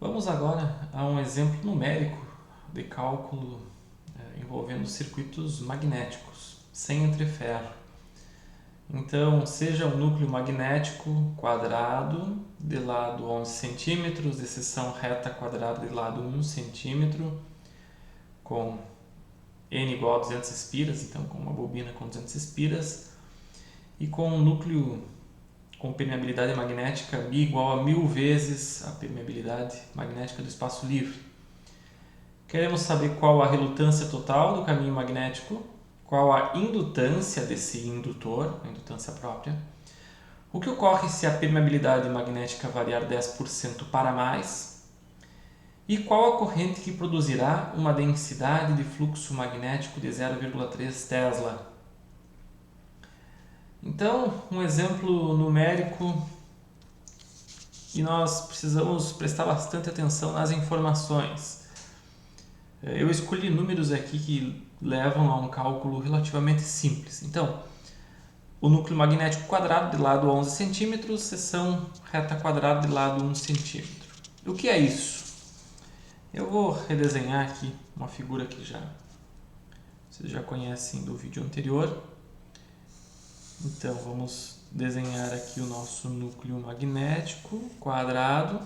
Vamos agora a um exemplo numérico de cálculo envolvendo circuitos magnéticos, sem entreferro. Então, seja um núcleo magnético quadrado de lado 11 centímetros, de seção reta quadrada de lado 1 centímetro, com N igual a 200 espiras, então com uma bobina com 200 espiras, e com um núcleo com permeabilidade magnética μ igual a 1000 vezes a permeabilidade magnética do espaço livre. Queremos saber qual a relutância total do caminho magnético, qual a indutância desse indutor, a indutância própria, o que ocorre se a permeabilidade magnética variar 10% para mais, e qual a corrente que produzirá uma densidade de fluxo magnético de 0,3 Tesla. Então, um exemplo numérico, e nós precisamos prestar bastante atenção nas informações. Eu escolhi números aqui que levam a um cálculo relativamente simples. Então, o núcleo magnético quadrado de lado 11 centímetros, seção reta quadrada de lado 1 centímetro. O que é isso? Eu vou redesenhar aqui uma figura que vocês já conhecem do vídeo anterior. Então, vamos desenhar aqui o nosso núcleo magnético quadrado,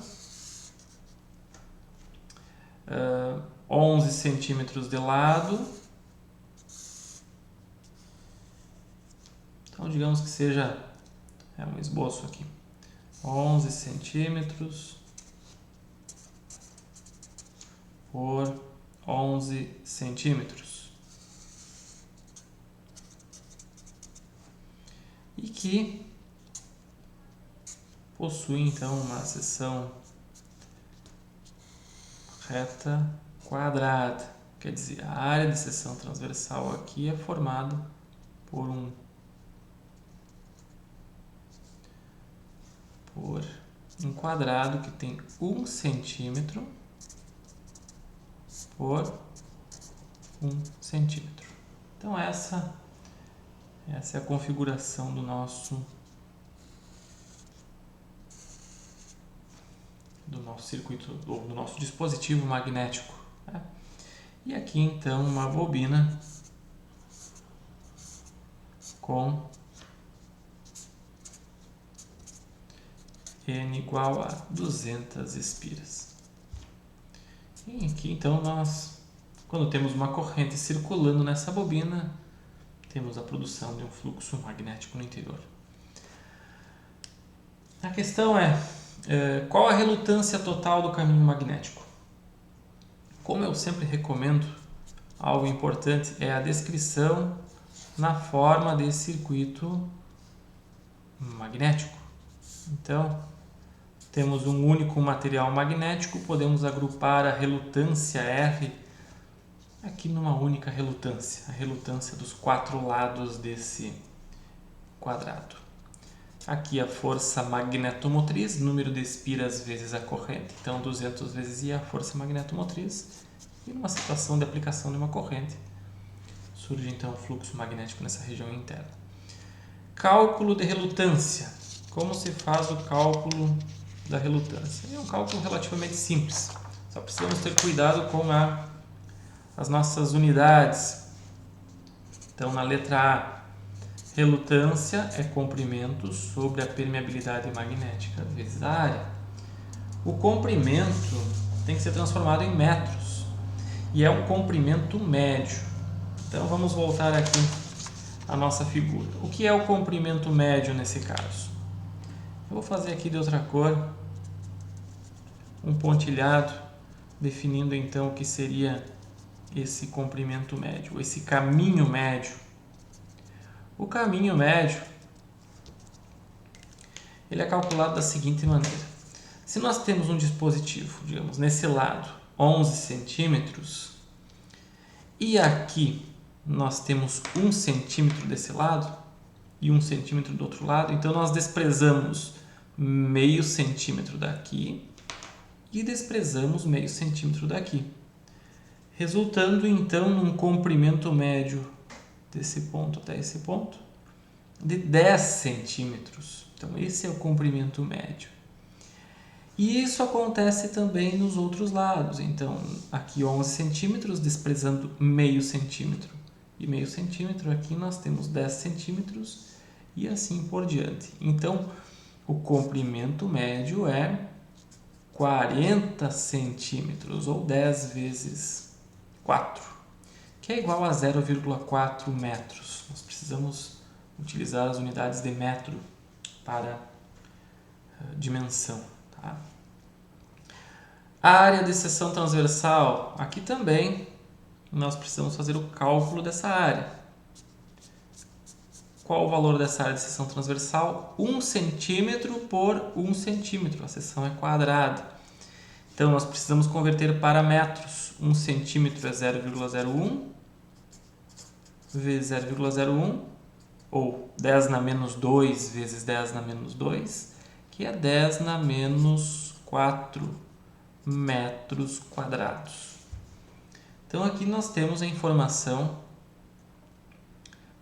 11 centímetros de lado. Então, digamos que seja um esboço aqui, 11 centímetros por 11 centímetros. E que possui então uma seção reta quadrada. Quer dizer, a área de seção transversal aqui é formada por um quadrado que tem 1 centímetro por 1 centímetro. Então essa é a configuração do nosso circuito, ou do nosso dispositivo magnético. E aqui então uma bobina com N igual a 200 espiras. E aqui então quando temos uma corrente circulando nessa bobina, temos a produção de um fluxo magnético no interior. A questão é, qual a relutância total do caminho magnético? Como eu sempre recomendo, algo importante é a descrição na forma de circuito magnético. Então, temos um único material magnético, podemos agrupar a relutância R aqui numa única relutância, a relutância dos 4 lados desse quadrado. Aqui a força magnetomotriz, número de espiras vezes a corrente, então 200 vezes I a força magnetomotriz, e numa situação de aplicação de uma corrente, surge então o fluxo magnético nessa região interna. Cálculo de relutância. Como se faz o cálculo da relutância? É um cálculo relativamente simples, só precisamos ter cuidado com as nossas unidades. Então, na letra A, relutância é comprimento sobre a permeabilidade magnética vezes a área. O comprimento tem que ser transformado em metros e é um comprimento médio. Então, vamos voltar aqui à nossa figura. O que é o comprimento médio nesse caso? Eu vou fazer aqui de outra cor um pontilhado, definindo então o que seria esse comprimento médio, esse caminho médio. O caminho médio ele é calculado da seguinte maneira. Se nós temos um dispositivo, digamos, nesse lado, 11 centímetros, e aqui nós temos 1 centímetro desse lado e 1 centímetro do outro lado, então nós desprezamos meio centímetro daqui e desprezamos meio centímetro daqui, resultando então num comprimento médio desse ponto até esse ponto de 10 centímetros. Então esse é o comprimento médio. E isso acontece também nos outros lados. Então, aqui 11 centímetros, desprezando meio centímetro e meio centímetro, aqui nós temos 10 centímetros e assim por diante. Então, o comprimento médio é 40 centímetros, ou 10 vezes 4, que é igual a 0,4 metros. Nós precisamos utilizar as unidades de metro para dimensão. Tá? A área de seção transversal, aqui também nós precisamos fazer o cálculo dessa área. Qual o valor dessa área de seção transversal? 1 centímetro por 1 centímetro, a seção é quadrada. Então, nós precisamos converter para metros. 1 centímetro é 0,01 vezes 0,01, ou 10 na menos 2 vezes 10 na menos 2, que é 10 na menos 4 metros quadrados. Então, aqui nós temos a informação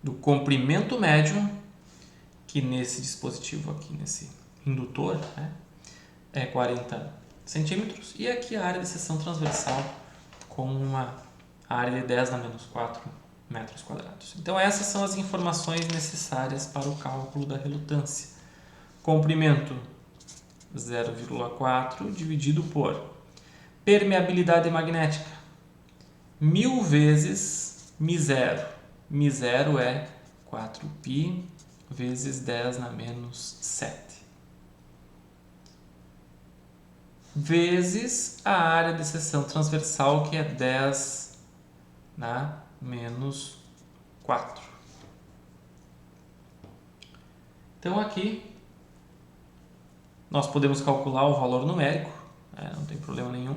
do comprimento médio, que nesse dispositivo aqui, nesse indutor, né, é 40 centímetros, e aqui a área de seção transversal com uma área de 10 na menos 4 metros quadrados. Então essas são as informações necessárias para o cálculo da relutância. Comprimento 0,4 dividido por permeabilidade magnética 1000 vezes μ0. μ0 é 4π vezes 10 na menos 7. Vezes a área de seção transversal, que é 10 na menos 4. Então aqui nós podemos calcular o valor numérico, não tem problema nenhum.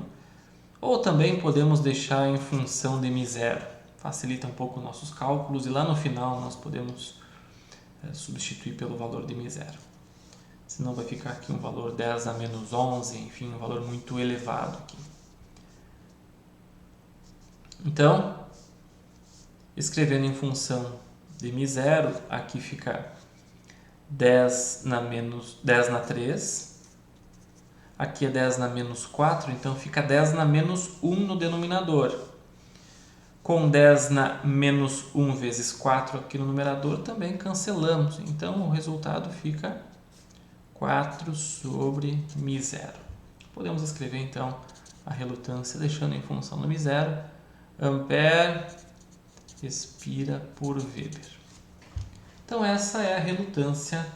Ou também podemos deixar em função de μ0. Facilita um pouco nossos cálculos e lá no final nós podemos substituir pelo valor de μ0. Senão vai ficar aqui um valor 10 a menos 11, enfim, um valor muito elevado aqui. Então, escrevendo em função de μ0, aqui fica 10 na 3. Aqui é 10 na menos 4, então fica 10 na menos 1 no denominador. Com 10 na menos 1 vezes 4 aqui no numerador, também cancelamos. Então, o resultado fica 4 sobre μ0. Podemos escrever, então, a relutância deixando em função do μ0. Ampere espira por Weber. Então, essa é a relutância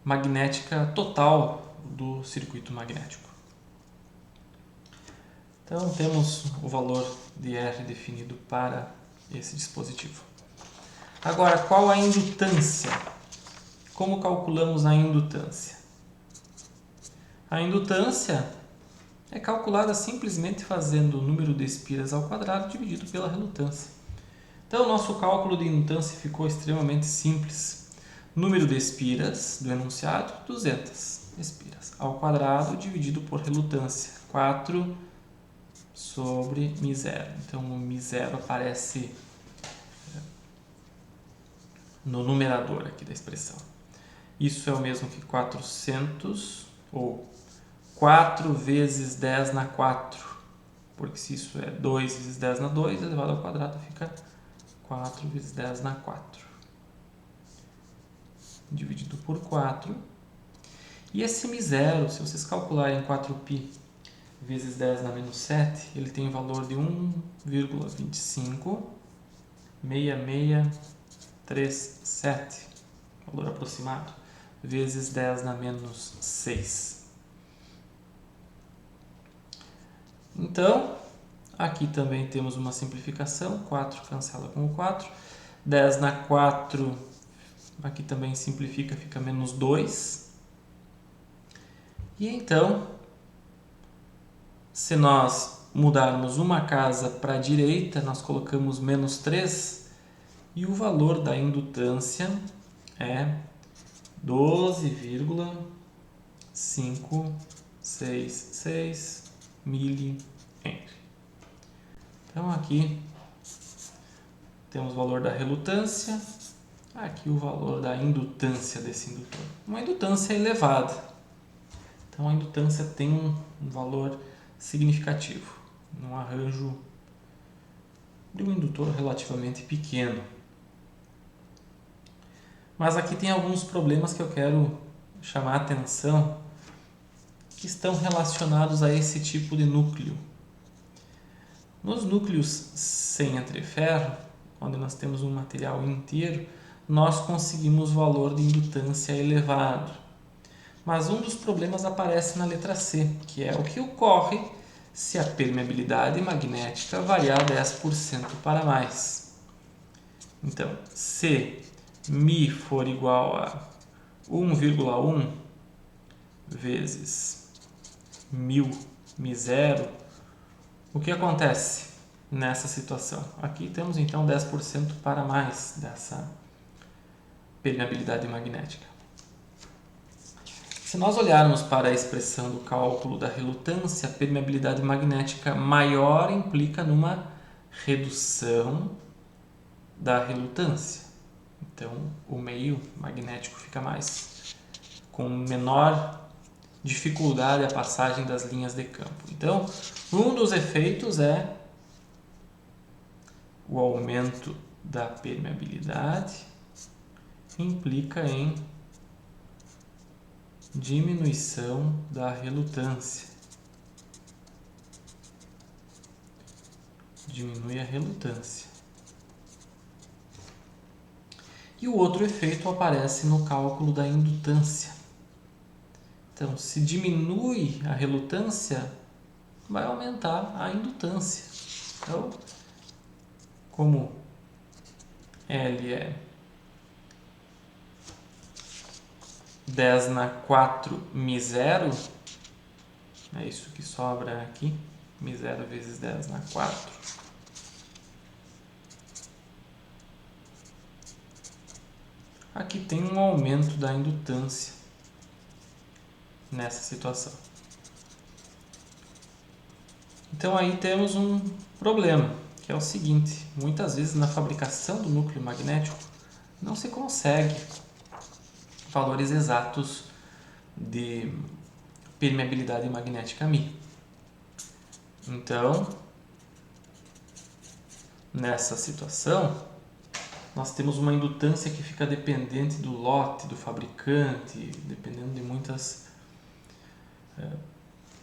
magnética total do circuito magnético. Então, temos o valor de R definido para esse dispositivo. Agora, qual a indutância? Como calculamos a indutância? A indutância é calculada simplesmente fazendo o número de espiras ao quadrado dividido pela relutância. Então, o nosso cálculo de indutância ficou extremamente simples. Número de espiras do enunciado, 200 espiras ao quadrado dividido por relutância, 4 sobre μ0. Então, o μ0 aparece no numerador aqui da expressão. Isso é o mesmo que 400, ou 4 vezes 10 na 4, porque se isso é 2 vezes 10 na 2, elevado ao quadrado fica 4 vezes 10 na 4, dividido por 4. E esse μ0, se vocês calcularem 4π vezes 10 na menos 7, ele tem o valor de 1,256637, valor aproximado, vezes 10 na menos 6. Então, aqui também temos uma simplificação, 4 cancela com o 4, 10 na 4, aqui também simplifica, fica menos 2. E então, se nós mudarmos uma casa para a direita, nós colocamos menos 3 e o valor da indutância é 12,566 milihenry. Então aqui temos o valor da relutância, aqui o valor da indutância desse indutor. Uma indutância elevada. Então a indutância tem um valor significativo, num arranjo de um indutor relativamente pequeno. Mas aqui tem alguns problemas que eu quero chamar a atenção, que estão relacionados a esse tipo de núcleo. Nos núcleos sem entreferro, onde nós temos um material inteiro, nós conseguimos valor de indutância elevado. Mas um dos problemas aparece na letra C, que é o que ocorre se a permeabilidade magnética variar 10% para mais. Então, se μ for igual a 1,1 vezes μ0, o que acontece nessa situação? Aqui temos então 10% para mais dessa permeabilidade magnética. Se nós olharmos para a expressão do cálculo da relutância, a permeabilidade magnética maior implica numa redução da relutância. Então, o meio magnético fica com menor dificuldade a passagem das linhas de campo. Então, um dos efeitos é o aumento da permeabilidade, implica em diminuição da relutância. Diminui a relutância. E o outro efeito aparece no cálculo da indutância. Então, se diminui a relutância, vai aumentar a indutância. Então, como L é 10⁴ μ0, é isso que sobra aqui, μ0 vezes 10⁴. Aqui tem um aumento da indutância nessa situação. Então aí temos um problema, que é o seguinte: muitas vezes na fabricação do núcleo magnético não se consegue valores exatos de permeabilidade magnética μ. Então, nessa situação, nós temos uma indutância que fica dependente do lote, do fabricante, dependendo de muitas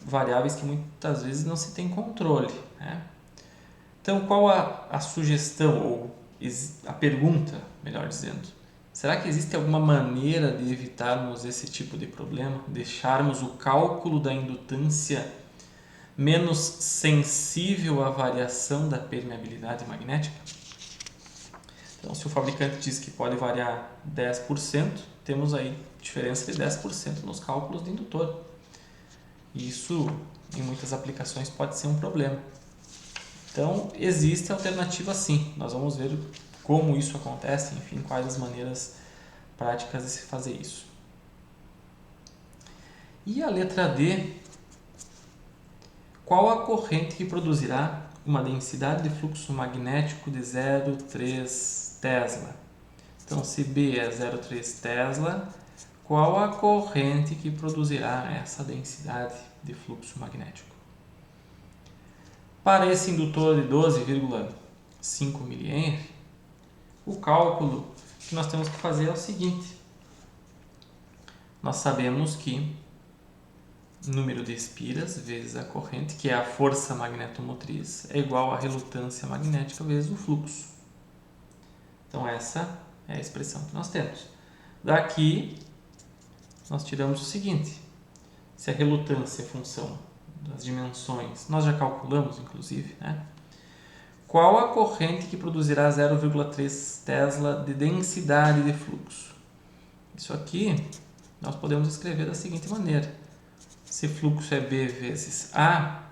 variáveis que muitas vezes não se tem controle, né? Então, qual a sugestão, ou a pergunta, melhor dizendo? Será que existe alguma maneira de evitarmos esse tipo de problema? Deixarmos o cálculo da indutância menos sensível à variação da permeabilidade magnética? Então, se o fabricante diz que pode variar 10%, temos aí diferença de 10% nos cálculos do indutor. Isso, em muitas aplicações, pode ser um problema. Então, existe alternativa sim. Nós vamos ver como isso acontece, enfim, quais as maneiras práticas de se fazer isso. E a letra D, qual a corrente que produzirá uma densidade de fluxo magnético de 0,3 Tesla? Então, se B é 0,3 Tesla, qual a corrente que produzirá essa densidade de fluxo magnético? Para esse indutor de 12,5 mA, o cálculo que nós temos que fazer é o seguinte: nós sabemos que número de espiras vezes a corrente, que é a força magnetomotriz, é igual à relutância magnética vezes o fluxo. Então essa é a expressão que nós temos. Daqui nós tiramos o seguinte: se a relutância é função das dimensões, nós já calculamos inclusive, né? Qual a corrente que produzirá 0,3 Tesla de densidade de fluxo? Isso aqui nós podemos escrever da seguinte maneira: se fluxo é B vezes A,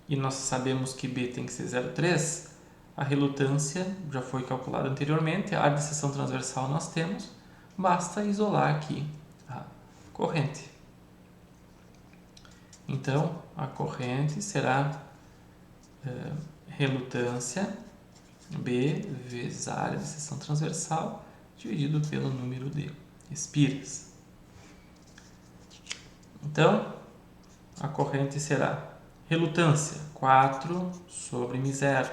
e nós sabemos que B tem que ser 0,3, a relutância já foi calculada anteriormente, a área de seção transversal nós temos, basta isolar aqui a corrente. Então, a corrente será relutância B vezes a área de seção transversal dividido pelo número de espiras. Então, a corrente será relutância 4 sobre μ0.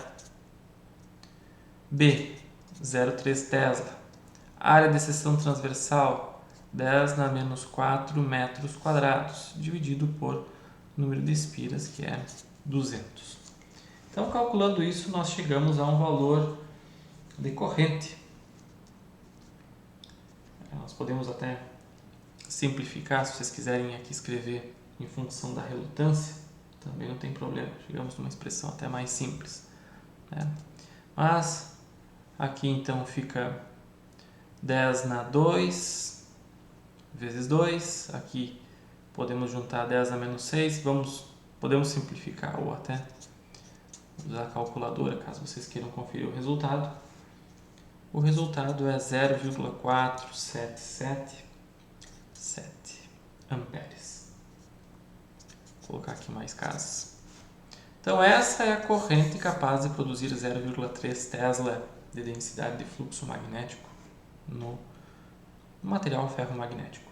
B, 0,3 Tesla. Área de seção transversal 10 na menos 4 metros quadrados, dividido por número de espiras, que é 200. Então, calculando isso, nós chegamos a um valor de corrente. Nós podemos até simplificar, se vocês quiserem aqui escrever em função da relutância, também não tem problema, chegamos numa expressão até mais simples, né? Mas aqui então fica 10 na 2 vezes 2, aqui podemos juntar 10 na menos 6, podemos simplificar ou até usar a calculadora caso vocês queiram conferir o resultado. O resultado é 0,4777 amperes. Vou colocar aqui mais casas. Então essa é a corrente capaz de produzir 0,3 Tesla de densidade de fluxo magnético no material ferromagnético.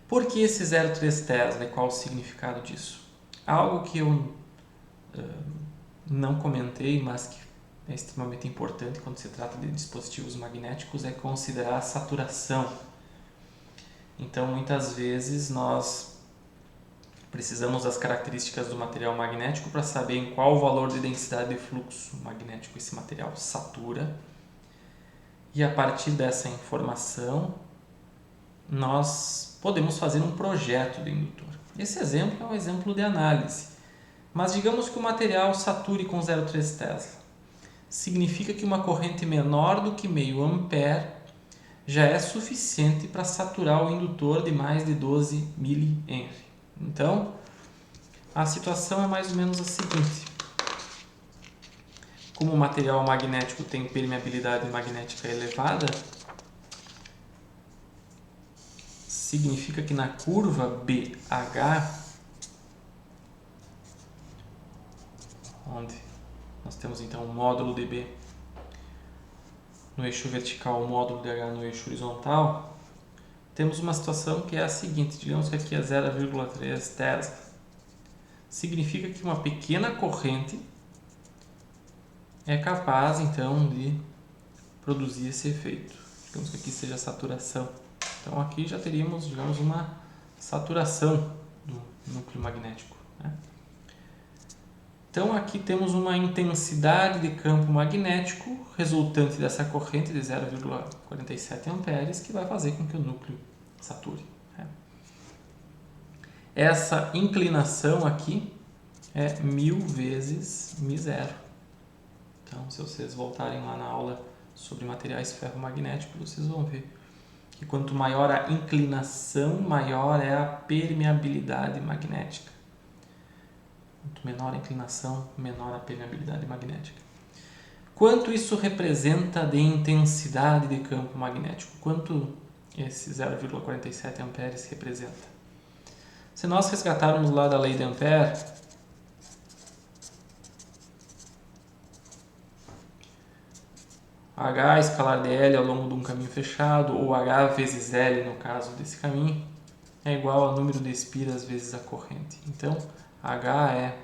Por que esse 0,3 Tesla e qual o significado disso? Algo que eu não comentei, mas que é extremamente importante quando se trata de dispositivos magnéticos é considerar a saturação. Então, muitas vezes nós precisamos das características do material magnético para saber em qual valor de densidade de fluxo magnético esse material satura. E a partir dessa informação, nós podemos fazer um projeto de indutor. Esse exemplo é um exemplo de análise. Mas digamos que o material sature com 0,3 Tesla. Significa que uma corrente menor do que meio ampere já é suficiente para saturar o indutor de mais de 12 mH. Então, a situação é mais ou menos a seguinte. Como o material magnético tem permeabilidade magnética elevada, significa que na curva BH, onde nós temos então o módulo de B no eixo vertical, o módulo de H no eixo horizontal, temos uma situação que é a seguinte, digamos que aqui é 0,3 Tesla. Significa que uma pequena corrente é capaz então de produzir esse efeito. Digamos que aqui seja a saturação. Então aqui já teríamos, digamos, uma saturação do núcleo magnético, né? Então aqui temos uma intensidade de campo magnético resultante dessa corrente de 0,47 amperes que vai fazer com que o núcleo sature, né? Essa inclinação aqui é 1000 vezes μ0. Então, se vocês voltarem lá na aula sobre materiais ferromagnéticos, vocês vão ver que quanto maior a inclinação, maior é a permeabilidade magnética. Quanto menor a inclinação, menor a permeabilidade magnética. Quanto isso representa de intensidade de campo magnético? Quanto esse 0,47 amperes representa? Se nós resgatarmos lá da lei de Ampère, H escalar de L ao longo de um caminho fechado, ou H vezes L no caso desse caminho, é igual ao número de espiras vezes a corrente. Então, H é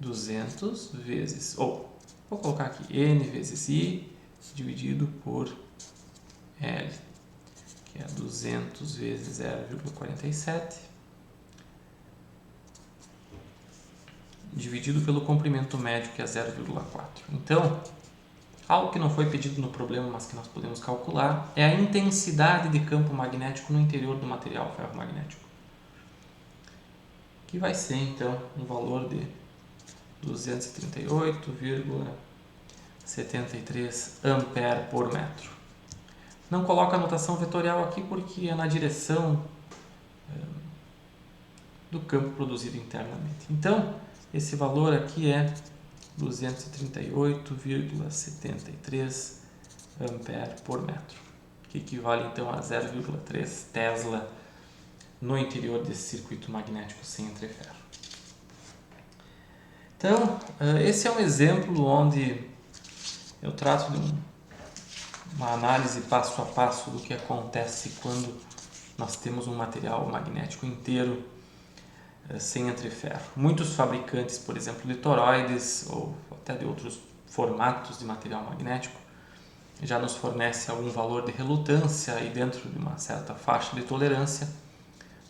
200 vezes, ou vou colocar aqui, N vezes I dividido por L, que é 200 vezes 0,47, dividido pelo comprimento médio, que é 0,4. Então, algo que não foi pedido no problema, mas que nós podemos calcular, é a intensidade de campo magnético no interior do material ferromagnético, que vai ser, então, um valor de 238,73 ampere por metro. Não coloco a notação vetorial aqui porque é na direção do campo produzido internamente. Então, esse valor aqui é 238,73 ampere por metro, que equivale então a 0,3 Tesla no interior desse circuito magnético sem entreferro. Então, esse é um exemplo onde eu trato de uma análise passo a passo do que acontece quando nós temos um material magnético inteiro sem entre-ferro. Muitos fabricantes, por exemplo, de toroides ou até de outros formatos de material magnético, já nos fornece algum valor de relutância e dentro de uma certa faixa de tolerância,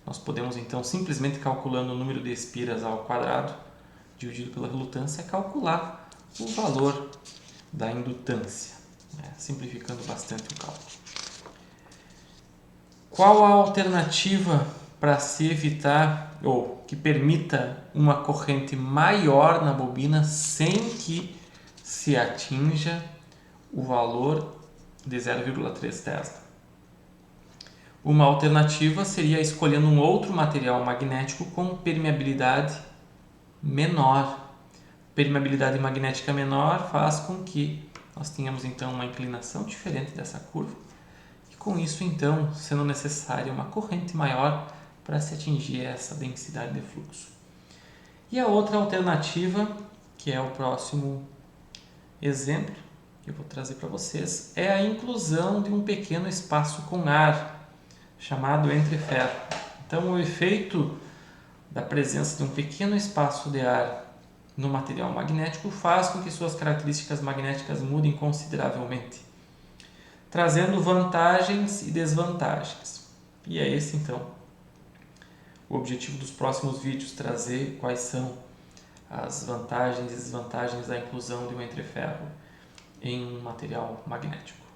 nós podemos então simplesmente calculando o número de espiras ao quadrado dividido pela relutância calcular o valor da indutância, né? Simplificando bastante o cálculo. Qual a alternativa para se evitar ou que permita uma corrente maior na bobina sem que se atinja o valor de 0,3 Tesla? Uma alternativa seria escolhendo um outro material magnético com permeabilidade menor. Permeabilidade magnética menor faz com que nós tenhamos então uma inclinação diferente dessa curva e com isso então sendo necessária uma corrente maior para se atingir essa densidade de fluxo. E a outra alternativa, que é o próximo exemplo que eu vou trazer para vocês, é a inclusão de um pequeno espaço com ar, chamado entre-ferro. Então o efeito da presença de um pequeno espaço de ar no material magnético faz com que suas características magnéticas mudem consideravelmente, trazendo vantagens e desvantagens. E é esse então o objetivo dos próximos vídeos, trazer quais são as vantagens e desvantagens da inclusão de um entre-ferro em um material magnético.